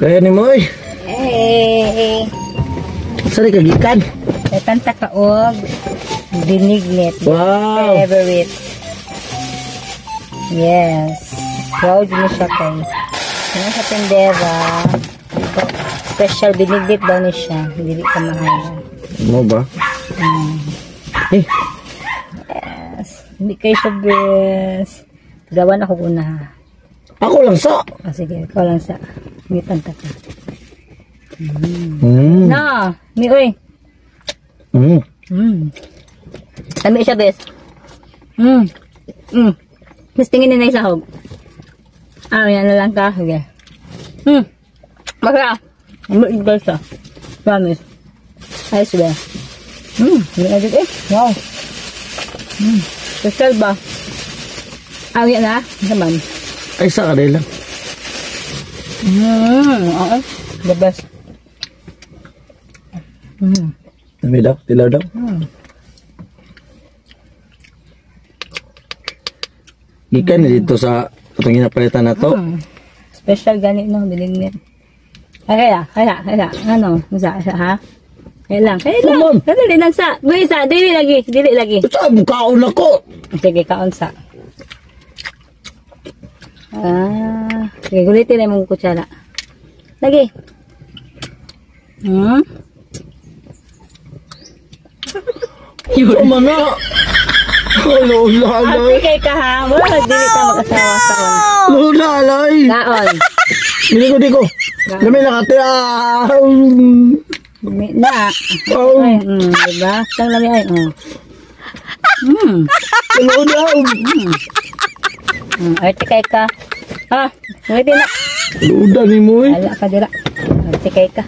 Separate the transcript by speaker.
Speaker 1: Kaya ni mo eh.
Speaker 2: Eh.
Speaker 1: Saan kagikan?
Speaker 2: Tanta kaog. Binignet.
Speaker 1: Wow.
Speaker 2: Favorite. Yes. Proud mo siya kay. Ano sa tendera. Special binignet daw ni siya. Hindi ka mahal.
Speaker 1: Mo ba? Eh.
Speaker 2: Yes. Hindi kayo siya best. Gawan ako una.
Speaker 1: Ako lang sa.
Speaker 2: Sige, ikaw lang sa. Hindi tanta ka. Na, mi oy. Kami siya best. Mas tingin na isahog. Yan na lang ka. Sige. Baka. Mag-ibig siya. Promise. Ayos ba? Hindi na dito eh. Wow. Special ba? Yan na. Naman.
Speaker 1: Ay, sa kanila.
Speaker 2: Okay. The best.
Speaker 1: Dami daw, tilaw daw. Gikan na dito sa itong ginapalitan na to.
Speaker 2: Special ganit no, binignet. Kaya. Ano? Masa, ha? Kaya lang. Dali lang sa. Buisa, dili lagi.
Speaker 1: Saan kaon ako?
Speaker 2: Sige, kaon sa. Sige, gulitin na yung kutsara. Lagi.
Speaker 1: Yun mana. Lulalay.
Speaker 2: Kay ka ha. Wala, dili ka mag-asawa sa kon.
Speaker 1: Lulalay.
Speaker 2: Kaon.
Speaker 1: Dili ko. Dami nakatira.
Speaker 2: Na. Ay, diba? Tang lami ay.
Speaker 1: Lulalay.
Speaker 2: Ay, tikay ka. Pwede na.
Speaker 1: Luda ni mo eh.
Speaker 2: Ala ka dira. Tikay ka.